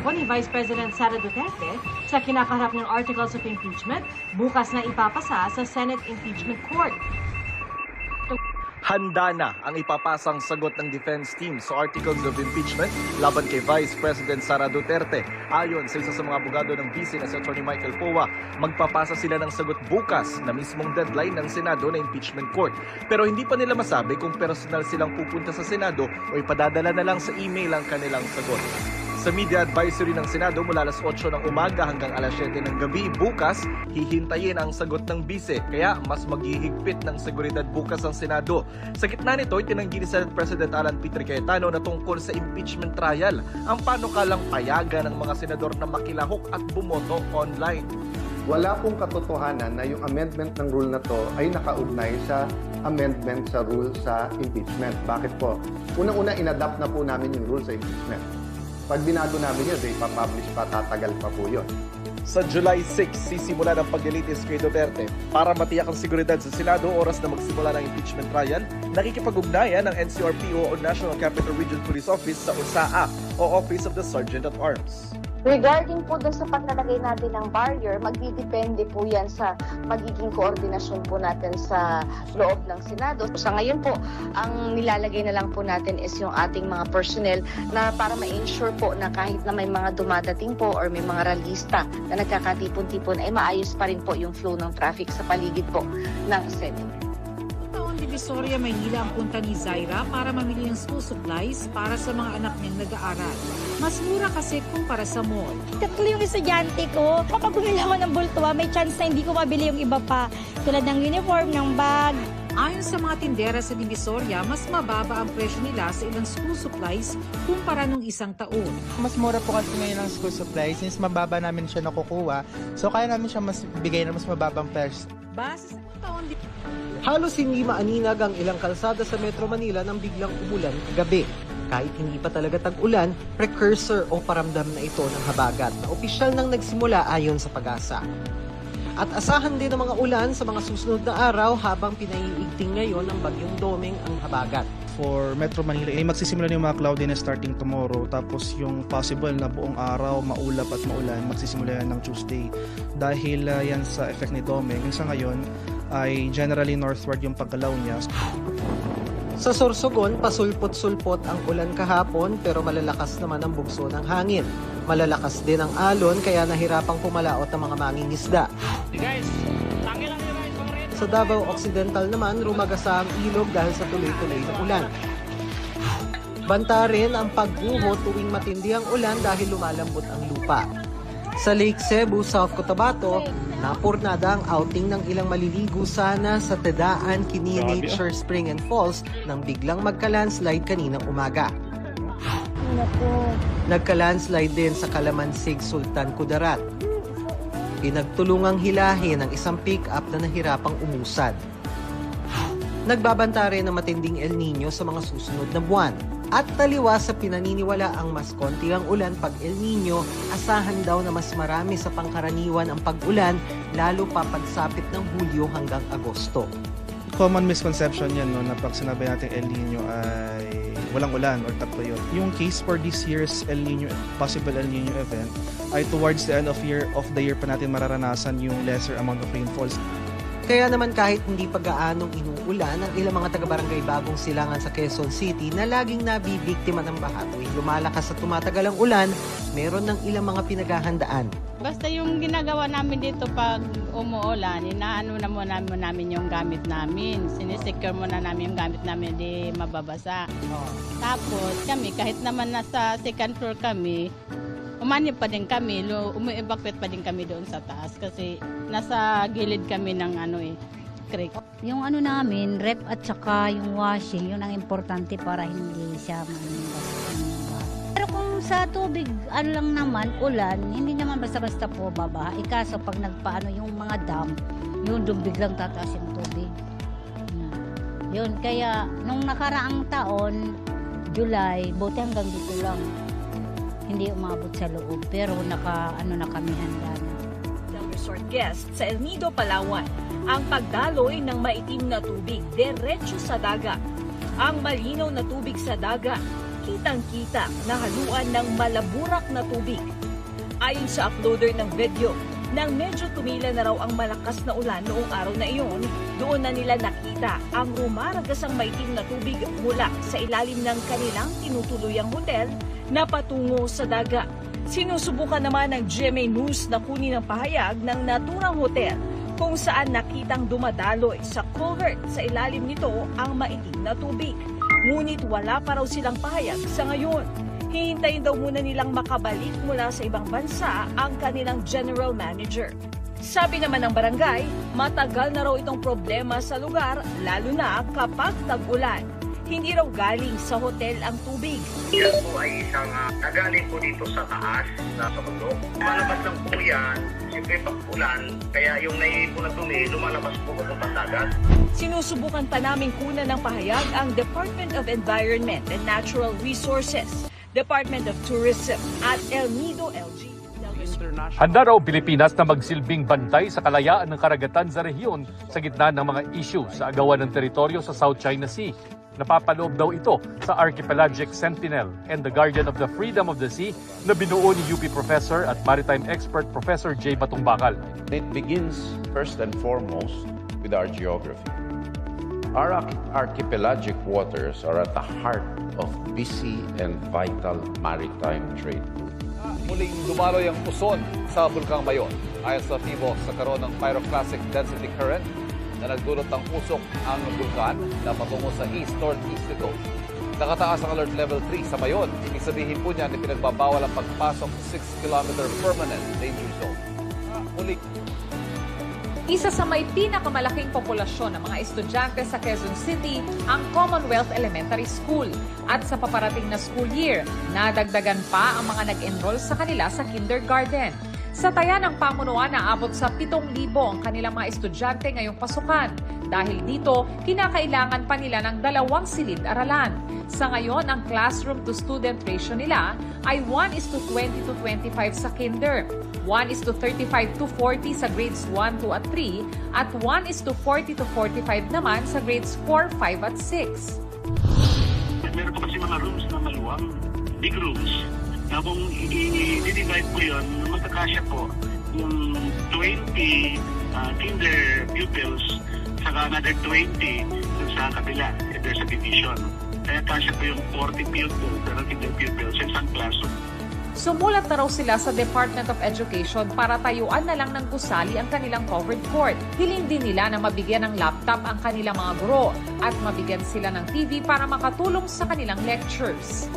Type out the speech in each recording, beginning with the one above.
kampo ni Vice President Sara Duterte sa kinakaharap ng articles of impeachment, bukas na ipapasa sa Senate Impeachment Court. Handa na ang ipapasang sagot ng defense team sa articles of impeachment laban kay Vice President Sara Duterte. Ayon sa isa sa mga abogado ng vice na si Atty. Michael Poa, magpapasa sila ng sagot bukas na mismong deadline ng Senado na impeachment court. Pero hindi pa nila masabi kung personal silang pupunta sa Senado o ipadadala na lang sa email ang kanilang sagot. Sa media advisory ng Senado mula alas 8 ng umaga hanggang alas 7 ng gabi bukas, hihintayin ang sagot ng bise. Kaya mas maghihigpit ng seguridad bukas ang Senado. Sa gitna nito, itinanggi ni Senate President Alan Peter Cayetano na tungkol sa impeachment trial ang panukalang payagan ng mga senador na makilahok at bumoto online. Wala pong katotohanan na yung amendment ng rule na to ay nakaugnay sa amendment sa rule sa impeachment. Bakit po? Unang-una, inadapt na po namin yung rule sa impeachment. Pag binago namin yun, ipapublish pa, tatagal pa po yun. Sa July 6, sisimula ng paglilitis kay Duterte. Para matiyak ang seguridad sa Senado, oras na magsimula ng impeachment trial, nakikipag-ugnayan ng NCRPO o National Capital Region Police Office sa OSAA o Office of the Sergeant at Arms. Regarding po dun sa paglalagay natin ng barrier, magdidepende po yan sa magiging koordinasyon po natin sa loob ng Senado. Sa ngayon po, ang nilalagay na lang po natin is yung ating mga personnel na para ma-ensure po na kahit na may mga dumadating po or may mga ralista na nagkakatipon-tipon ay maayos pa rin po yung flow ng traffic sa paligid po ng Senate. Divisoria, Maynila ang punta ni Zaira para mamili ng school supplies para sa mga anak niyang nag-aaral. Mas mura kasi kumpara sa mall. Tatlo yung estudyante ko. Kapag bumili ako ng bultuwa, may chance na hindi ko mabili yung iba pa. Tulad ng uniform, ng bag. Ayon sa mga tindera sa Divisoria, mas mababa ang presyo nila sa ilang school supplies kumpara nung isang taon. Mas mura po kasi ngayon ang school supplies since mababa namin siya nakukuha. So kaya namin siya mas bigay na mas mababang price. Base sa taon Halos hindi maaninag ang ilang kalsada sa Metro Manila nang biglang umulan kagabi. Kahit hindi pa talaga tag-ulan, precursor o paramdam na ito ng habagat na opisyal nang nagsimula ayon sa Pag-asa. At asahan din ng mga ulan sa mga susunod na araw habang pinaiigting ngayon ng Bagyong Doming ang habagat. For Metro Manila, magsisimula na yung mga cloudiness starting tomorrow. Tapos yung possible na buong araw, maulap at maulan, magsisimula yan ng Tuesday. Dahil yan sa effect ni Doming, sa ngayon ay generally northward yung paggalaw niya. Sa Sorsogon, pasulpot-sulpot ang ulan kahapon pero malalakas naman ang bugso ng hangin. Malalakas din ang alon kaya nahirapang pumalaot ang mga mangingisda. Sa Davao Occidental naman, rumagasa ang ilog dahil sa tuloy-tuloy na ulan. Banta rin ang pagguho tuwing matindi ang ulan dahil lumalambot ang lupa. Sa Lake Cebu, South Cotabato, napurnada ang outing ng ilang maliligo sana sa Tedaan, Kini Nature Spring and Falls nang biglang magka-landslide kaninang umaga. Nagka-landslide din sa Calamansig, Sultan Kudarat. Pinagtulungang hilahin ang isang pick-up na nahirapang umusad. Nagbabanta rin ng matinding El Nino sa mga susunod na buwan. At taliwas sa pinaniniwala ang mas konti ang ulan pag El Nino, asahan daw na mas marami sa pangkaraniwan ang pag-ulan, lalo pa pagsapit ng Hulyo hanggang Agosto. Common misconception yan, no, na pag sinabi natin El Nino ay walang ulan or tagtuyot. Yung case for this year's El Nino, possible El Nino event, ay towards the end of the year pa natin mararanasan yung lesser amount of rainfalls. Kaya naman kahit hindi pa gaanong inuulan, ang ilang mga taga-barangay Bagong Silangan sa Quezon City na laging nabibiktima ng baha tuwing lumalakas at tumatagal ang ulan, meron ng ilang mga pinaghahandaan. Basta yung ginagawa namin dito pag umuulan, inaano na muna namin yung gamit namin. Sinisecure muna namin yung gamit namin, di mababasa. Tapos kami, kahit naman nasa second floor kami, umanib pa din kami, umi-evacuate pa din kami doon sa taas kasi nasa gilid kami ng creek. Yung namin, rep at saka yung washing, yun ang importante para hindi siya manibas. Pero kung sa tubig, lang naman, ulan, hindi naman basta-basta po babaha. Ikaso pag nagpaano yung mga dam, yun doon biglang tataas yung tubig. Yun, kaya nung nakaraang taon, July, buti hanggang dito lang. Hindi umabot sa loob, pero na kami handa na. Resort guest sa El Nido, Palawan, ang pagdaloy ng maitim na tubig diretso sa dagat. Ang malinaw na tubig sa dagat, kitang-kita na haluan ng malaburak na tubig. Ayon sa uploader ng video, nang medyo tumila na raw ang malakas na ulan noong araw na iyon, doon na nila nakita ang rumaragasang maitim na tubig mula sa ilalim ng kanilang tinutuluyang hotel na patungo sa dagat. Sinusubukan naman ng GMA News na kunin ang pahayag ng naturang hotel kung saan nakitang dumadaloy sa culvert sa ilalim nito ang maitim na tubig. Ngunit wala pa raw silang pahayag sa ngayon. Hihintayin daw muna nilang makabalik mula sa ibang bansa ang kanilang general manager. Sabi naman ng barangay, matagal na raw itong problema sa lugar, lalo na kapag tag-ulan. Hindi raw galing sa hotel ang tubig. Yan po ay isang nagaling po dito sa taas, sa bundok. Lumalabas lang po yan, siyempre pag-ulan, kaya yung naiipon na dumi, lumalabas po sa dagat. Sinusubukan pa namin kunan ng pahayag ang Department of Environment and Natural Resources, Department of Tourism at El Nido LG. Handa raw Pilipinas na magsilbing bantay sa kalayaan ng karagatan sa rehiyon sa gitna ng mga issue sa agawan ng teritoryo sa South China Sea. Napapaloob daw ito sa Archipelagic Sentinel and the Guardian of the Freedom of the Sea na binuo ni UP Professor at Maritime Expert Professor J. Batungbakal. It begins first and foremost with our geography. Our archipelagic waters are at the heart of busy and vital maritime trade. Muling dumaloy ang puson sa Bulkang Mayon. Ayon sa FIVOX, nagkaroon ng pyroclastic density current na nagdulot ng usok ang bulkan na patungo sa east-northeast nito. Nakataas ang alert level 3 sa Mayon. Ibig sabihin po niyan na pinagbabawal ang pagpasok sa 6-kilometer permanent danger zone. Muli, isa sa may pinakamalaking populasyon ng mga estudyante sa Quezon City ang Commonwealth Elementary School. At sa paparating na school year, nadagdagan pa ang mga nag-enroll sa kanila sa kindergarten. Sa taya ng pamunuan, naabot sa 7,000 ang kanilang mga estudyante ngayong pasukan. Dahil dito, kinakailangan pa nila ng 2 silid-aralan. Sa ngayon, ang classroom-to-student ratio nila ay 1:20-25 sa kinder, 1:35-40 sa grades 1, 2 at 3, at 1:40-45 naman sa grades 4, 5 at 6. Meron po kasi mga rooms na maluwang, big rooms. Na kung i-divide po yun, magkakasya po yung 20 kinder pupils saka another 20 sa kabila, there's a division. Kaya kasya po yung 40 pupils, pero kinder pupils sa isang classroom. Sumulat na raw sila sa Department of Education para tayuan na lang ng gusali ang kanilang covered court. Hiling din nila na mabigyan ng laptop ang kanilang mga guro at mabigyan sila ng TV para makatulong sa kanilang lectures.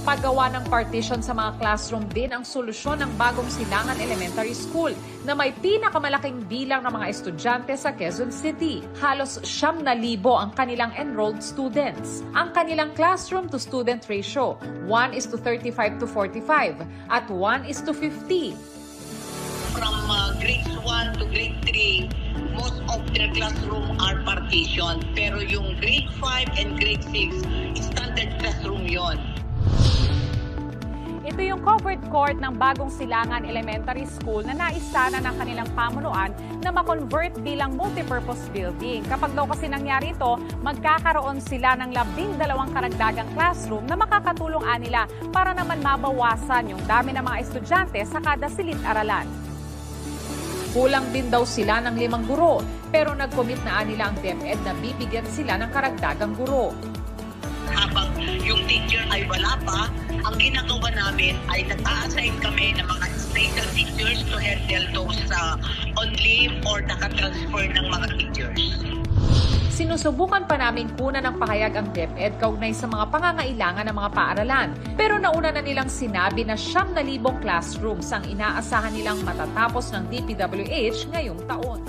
Paggawa ng partition sa mga classroom din ang solusyon ng Bagong Silangan Elementary School na may pinakamalaking bilang ng mga estudyante sa Quezon City. Halos 9,000 ang kanilang enrolled students. Ang kanilang classroom-to-student ratio, 1:35-45 at 1:50. From grades 1 to grade 3, most of their classroom are partitioned. Pero yung grade 5 and grade 6, standard classroom yon. Ito yung covered court ng Bagong Silangan Elementary School na naisana ng kanilang pamunuan na ma-convert bilang multipurpose building. Kapag daw kasi nangyari ito, magkakaroon sila ng 12 karagdagang classroom na makakatulong nila para naman mabawasan yung dami ng mga estudyante sa kada silid-aralan. Kulang din daw sila ng 5 guro, pero nag-commit na nila ang DepEd na bibigyan sila ng karagdagang guro. Habang yung teacher ay wala pa, ang ginagawa namin ay nag-a-assign kami ng mga special teachers to handle those on leave or nakatransfer ng mga teachers. Sinusubukan pa namin kunan ng pahayag ang DepEd kaugnay sa mga pangangailangan ng mga paaralan. Pero nauna na nilang sinabi na 9,000 classrooms ang inaasahan nilang matatapos ng DPWH ngayong taon.